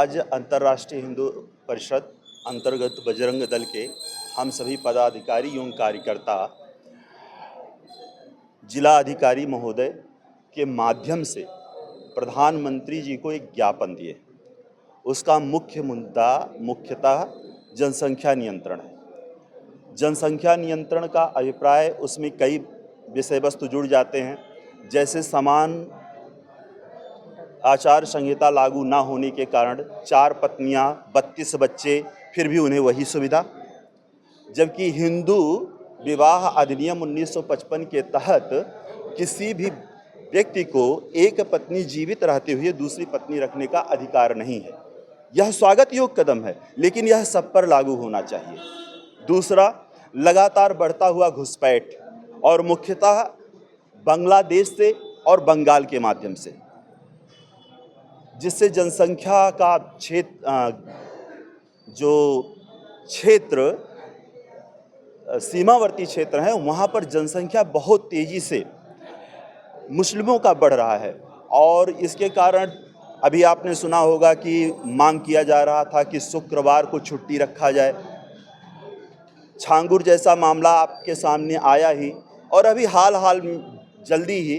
आज अंतर्राष्ट्रीय हिंदू परिषद अंतर्गत बजरंग दल के हम सभी पदाधिकारी एवं कार्यकर्ता जिला अधिकारी महोदय के माध्यम से प्रधानमंत्री जी को एक ज्ञापन दिए। उसका मुख्य मुद्दा मुख्यतः जनसंख्या नियंत्रण है। जनसंख्या नियंत्रण का अभिप्राय उसमें कई विषय वस्तु जुड़ जाते हैं, जैसे समान आचार संहिता लागू ना होने के कारण 4 पत्नियां 32 बच्चे, फिर भी उन्हें वही सुविधा, जबकि हिंदू विवाह अधिनियम 1955 के तहत किसी भी व्यक्ति को एक पत्नी जीवित रहते हुए दूसरी पत्नी रखने का अधिकार नहीं है। यह स्वागत योग्य कदम है, लेकिन यह सब पर लागू होना चाहिए। दूसरा, लगातार बढ़ता हुआ घुसपैठ और मुख्यतः बांग्लादेश से और बंगाल के माध्यम से, जिससे जनसंख्या का क्षेत्र सीमावर्ती क्षेत्र है, वहाँ पर जनसंख्या बहुत तेज़ी से मुस्लिमों का बढ़ रहा है। और इसके कारण अभी आपने सुना होगा कि मांग किया जा रहा था कि शुक्रवार को छुट्टी रखा जाए। छांगुर जैसा मामला आपके सामने आया ही, और अभी हाल जल्दी ही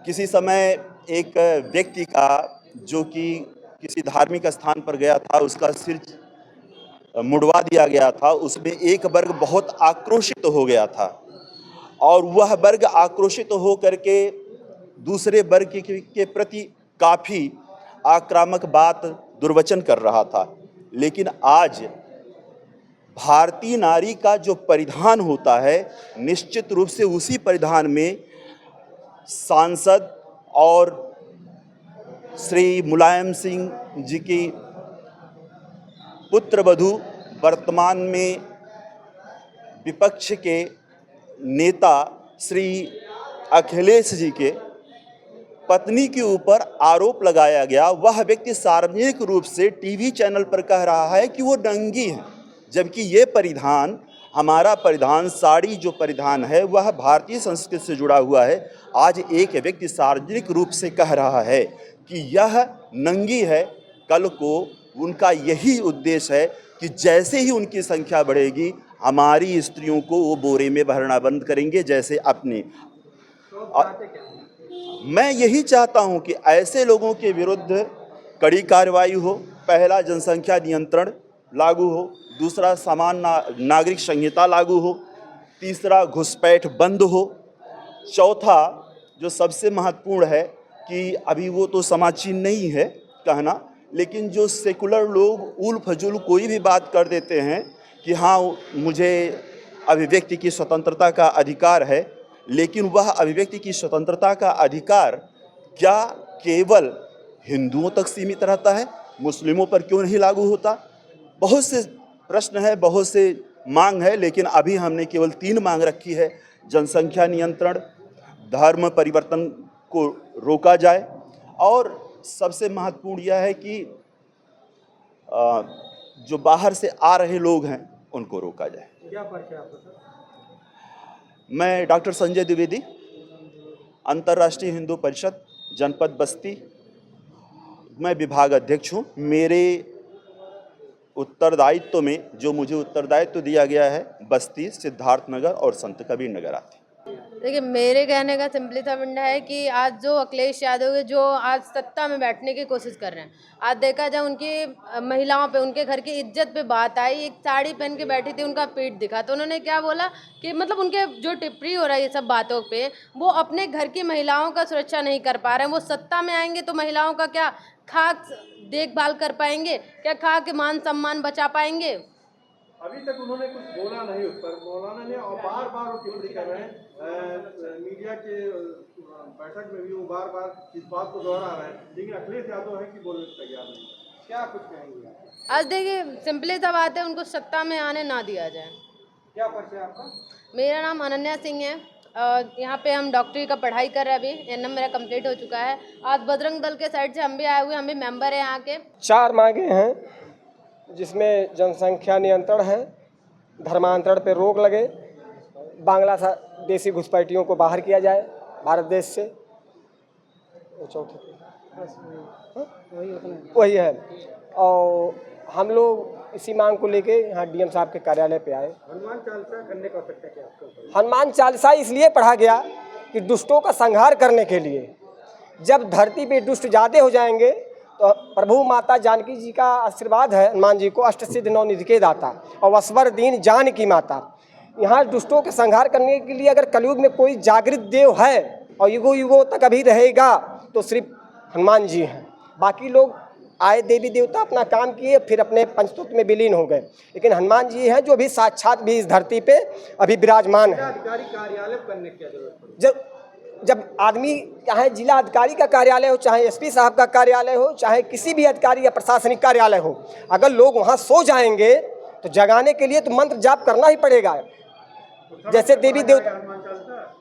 किसी समय एक व्यक्ति का जो कि किसी धार्मिक स्थान पर गया था, उसका सिर मुड़वा दिया गया था। उसमें एक वर्ग बहुत आक्रोशित हो गया था और वह वर्ग आक्रोशित हो करके दूसरे वर्ग के प्रति काफ़ी आक्रामक बात दुर्वचन कर रहा था। लेकिन आज भारतीय नारी का जो परिधान होता है, निश्चित रूप से उसी परिधान में सांसद और श्री मुलायम सिंह जी की पुत्रवधू, वर्तमान में विपक्ष के नेता श्री अखिलेश जी के पत्नी के ऊपर आरोप लगाया गया। वह व्यक्ति सार्वजनिक रूप से टीवी चैनल पर कह रहा है कि वो नंगी है, जबकि ये परिधान, हमारा परिधान, साड़ी जो परिधान है, वह भारतीय संस्कृति से जुड़ा हुआ है। आज एक व्यक्ति सार्वजनिक रूप से कह रहा है कि यह नंगी है। कल को उनका यही उद्देश्य है कि जैसे ही उनकी संख्या बढ़ेगी, हमारी स्त्रियों को वो बोरे में भरना बंद करेंगे, जैसे अपनी। मैं यही चाहता हूं कि ऐसे लोगों के विरुद्ध कड़ी कार्रवाई हो। पहला, जनसंख्या नियंत्रण लागू हो। दूसरा, समान नागरिक संहिता लागू हो। तीसरा, घुसपैठ बंद हो। चौथा, जो सबसे महत्वपूर्ण है कि अभी वो तो समाजीन नहीं है कहना, लेकिन जो सेकुलर लोग उल फजूल कोई भी बात कर देते हैं कि हाँ मुझे अभिव्यक्ति की स्वतंत्रता का अधिकार है, लेकिन वह अभिव्यक्ति की स्वतंत्रता का अधिकार क्या केवल हिंदुओं तक सीमित रहता है? मुस्लिमों पर क्यों नहीं लागू होता? बहुत से प्रश्न है, बहुत से मांग है, लेकिन अभी हमने केवल 3 मांग रखी है। जनसंख्या नियंत्रण, धर्म परिवर्तन को रोका जाए, और सबसे महत्वपूर्ण यह है कि जो बाहर से आ रहे लोग हैं उनको रोका जाए। क्या परिचय आपका सर? मैं डॉक्टर संजय द्विवेदी, अंतर्राष्ट्रीय हिंदू परिषद जनपद बस्ती, मैं विभाग अध्यक्ष हूँ। मेरे उत्तरदायित्व में, जो मुझे उत्तरदायित्व दिया गया है, बस्ती, सिद्धार्थनगर और संत कबीर नगर आते हैं। देखिए, मेरे कहने का सिंपली सा फंडा है कि आज जो अखिलेश यादव है, जो आज सत्ता में बैठने की कोशिश कर रहे हैं, आज देखा जाए उनकी महिलाओं पे, उनके घर की इज्जत पे बात आई। एक साड़ी पहन के बैठी थी, उनका पेट दिखा, तो उन्होंने क्या बोला कि मतलब उनके जो टिप्पणी हो रहा है ये सब बातों पे, वो अपने घर की महिलाओं का सुरक्षा नहीं कर पा रहे हैं। वो सत्ता में आएंगे तो महिलाओं का क्या खाक देखभाल कर पाएंगे? क्या खाक मान सम्मान बचा पाएंगे? अभी तक उन्होंने कुछ बोला नहीं उस पर, मौलाना ने, और बार बार वो टिप्पणी कर रहे हैं। मीडिया के बैठक में भी वो बार बार इस बात को दोहरा रहे हैं, लेकिन अखिलेश यादव है कि बोलने से तैयार नहीं। क्या कुछ कहेंगे? आज देखिए, सिंपली सा बात है, उनको सत्ता में आने ना दिया जाए। क्या परिचय आपका? मेरा नाम अनन्या सिंह है। यहाँ पे हम डॉक्टरी का पढ़ाई कर रहे हैं। अभी एनएम मेरा कंप्लीट हो चुका है। आज बजरंग दल के साइड से हम भी आए हुए, हम भी मेंबर हैं यहाँ के। 4 मांगे हैं, जिसमें जनसंख्या नियंत्रण है, धर्मांतरण पे रोक लगे, बांग्लादेशी घुसपैठियों को बाहर किया जाए भारत देश से, चौथे वही है। और हम लोग इसी मांग को लेके यहाँ डीएम साहब के कार्यालय पे आए। हनुमान चालीसा करने का आवश्यकता क्या आपको? हनुमान चालीसा इसलिए पढ़ा गया कि दुष्टों का संहार करने के लिए। जब धरती पे दुष्ट ज़्यादा हो जाएंगे तो प्रभु माता जानकी जी का आशीर्वाद है हनुमान जी को, अष्ट सिद्धि नौ निधि के दाता और वसवर दीन जानकी माता। यहाँ दुष्टों के संहार करने के लिए अगर कलयुग में कोई जागृत देव है और युगों युगों तक अभी रहेगा तो सिर्फ हनुमान जी हैं। बाकी लोग आए देवी देवता अपना काम किए फिर अपने पंचतत्व में विलीन हो गए, लेकिन हनुमान जी हैं जो अभी साक्षात भी इस धरती पे अभी विराजमान है। अधिकारी कार्यालय करने की क्या जरूरत पड़ी? जब आदमी चाहे जिला अधिकारी का कार्यालय हो, चाहे एसपी साहब का कार्यालय हो, चाहे किसी भी अधिकारी या प्रशासनिक कार्यालय हो, अगर लोग वहाँ सो जाएंगे तो जगाने के लिए तो मंत्र जाप करना ही पड़ेगा। जैसे देवी देवता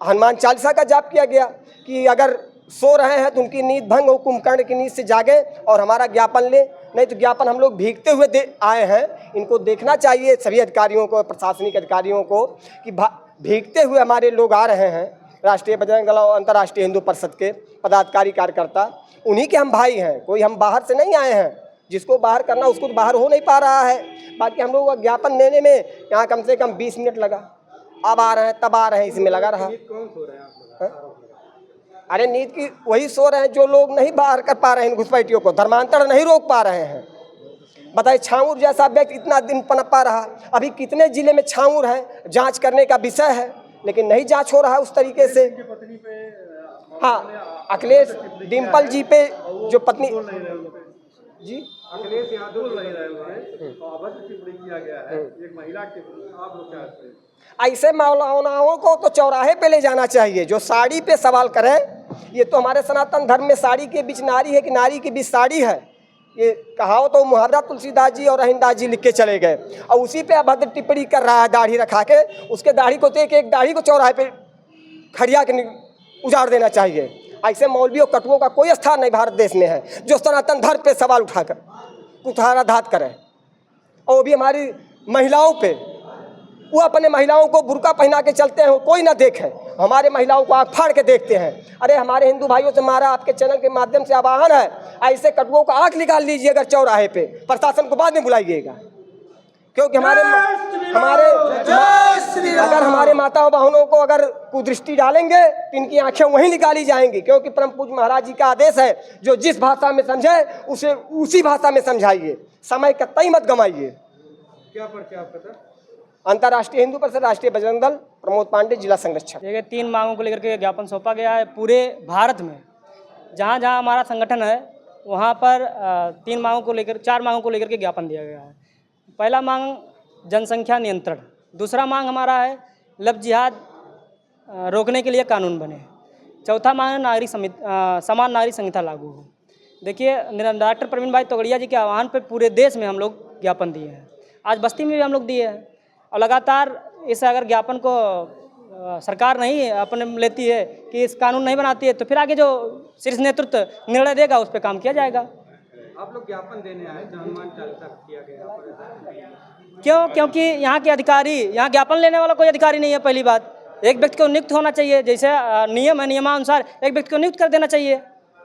हनुमान चालीसा का जाप किया गया कि अगर सो रहे हैं तो उनकी नींद भंग हो, कुंभकर्ण की नींद से जागे और हमारा ज्ञापन ले, नहीं तो ज्ञापन हम लोग भीगते हुए आए हैं। इनको देखना चाहिए सभी अधिकारियों को, प्रशासनिक अधिकारियों को कि भीगते हुए हमारे लोग आ रहे हैं। राष्ट्रीय बजरंग दल और अंतर्राष्ट्रीय हिंदू परिषद के पदाधिकारी कार्यकर्ता, उन्हीं के हम भाई हैं, कोई हम बाहर से नहीं आए हैं। जिसको बाहर करना उसको तो बाहर हो नहीं पा रहा है। बाकी हम लोग ज्ञापन देने में यहाँ कम से कम 20 मिनट लगा, अब आ रहे हैं तब आ रहे हैं, इसमें लगा रहा। कौन सो रहे हैं आप लोग? अरे नींद की वही सो रहे हैं जो लोग नहीं बाहर कर पा रहे हैं, घुसपैठियों को धर्मांतरण नहीं रोक पा रहे हैं। बताइए, छाऊर जैसा व्यक्ति इतना दिन पनपा रहा, अभी कितने जिले में छाऊर है, जांच करने का विषय है, लेकिन नहीं जांच हो रहा है उस तरीके से। पत्नी पे हाँ, अखिलेश डिम्पल जी पे जो पत्नी जी अखिलेश यादव नहीं रहे हुए और अभद्र टिप्पणी किया गया है एक महिला के, आप लोग क्या कहते हैं? ऐसे मौलानाओं को तो चौराहे पे ले जाना चाहिए जो साड़ी पे सवाल करें। ये तो हमारे सनातन धर्म में साड़ी के बीच नारी है कि नारी के बीच साड़ी है, ये कहावत तो मुहावरा तुलसीदास जी और रहीमदास जी लिख के चले गए, और उसी पे अभद्र टिप्पणी कर रहा है दाढ़ी रखा के। उसके दाढ़ी को देख एक दाढ़ी को चौराहे पे खड़िया के उजाड़ देना चाहिए। ऐसे मौलवियों कटुओं का कोई स्थान नहीं भारत देश में है जो सनातन धर्म पे सवाल उठाकर कुठाराघात करें, और वो भी हमारी महिलाओं पे। वो अपने महिलाओं को बुर्का पहना के चलते हैं, कोई ना देखे, हमारे महिलाओं को आँख फाड़ के देखते हैं। अरे हमारे हिंदू भाइयों से हमारा आपके चैनल के माध्यम से आह्वान है, ऐसे कटुओं को आँख निकाल लीजिए अगर चौराहे पे, प्रशासन को बाद में बुलाइएगा। क्योंकि अगर हमारे माताओं बहनों को अगर कुदृष्टि डालेंगे तो इनकी आंखें वहीं निकाली जाएंगी। क्योंकि परम पूज्य महाराज जी का आदेश है, जो जिस भाषा में समझे उसे उसी भाषा में समझाइए, समय का तय मत गंवाइए। क्या पर्चा आपका था? अंतर्राष्ट्रीय हिंदू परिषद, राष्ट्रीय बजरंग दल, प्रमोद पांडे, जिला संरक्षक। देखिए, 3 मांगों को लेकर के ज्ञापन सौंपा गया है। पूरे भारत में जहाँ जहाँ हमारा संगठन है वहाँ पर 3 मांगों को लेकर 4 मांगों को लेकर के ज्ञापन दिया गया है। पहला मांग जनसंख्या नियंत्रण, दूसरा मांग हमारा है लव जिहाद रोकने के लिए कानून बने, चौथा मांग नागरिक समान नागरिक संहिता लागू हो। देखिए, डॉक्टर प्रवीण भाई तोगड़िया जी के आह्वान पर पूरे देश में हम लोग ज्ञापन दिए हैं, आज बस्ती में भी हम लोग दिए हैं, और लगातार इस अगर ज्ञापन को सरकार नहीं अपने लेती है कि इस कानून नहीं बनाती है तो फिर आगे जो शीर्ष नेतृत्व निर्णय देगा उस पर काम किया जाएगा। आप लोग ज्ञापन देने आए, हनुमान चालीसा किया गया क्यों? क्योंकि यहाँ के अधिकारी, यहाँ ज्ञापन लेने वाला कोई अधिकारी नहीं है। पहली बात, एक व्यक्ति को नियुक्त होना चाहिए, जैसे नियम है, नियमानुसार एक व्यक्ति को नियुक्त कर देना चाहिए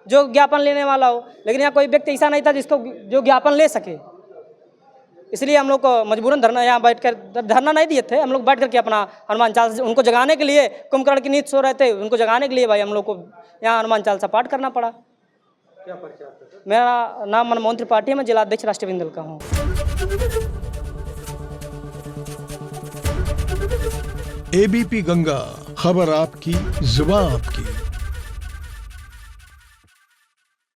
जो ज्ञापन लेने वाला हो, लेकिन यहाँ कोई व्यक्ति ऐसा नहीं था जिसको जो ज्ञापन ले सके। इसलिए हम लोग को मजबूरन धरना, यहाँ बैठकर धरना नहीं दिए थे, हम लोग बैठ करके अपना हनुमान चालीसा उनको जगाने के लिए, कुंभकर्ण की नींद सो रहे थे, उनको जगाने के लिए भाई हम लोग को यहाँ हनुमान चालीसा पाठ करना पड़ा। क्या पर्चा आपका? मेरा नाम मनमोहन त्रिपाठी है, मैं जिला अध्यक्ष राष्ट्रीय बजरंग दल का हूँ। एबीपी गंगा, खबर आपकी, जुबान आपकी।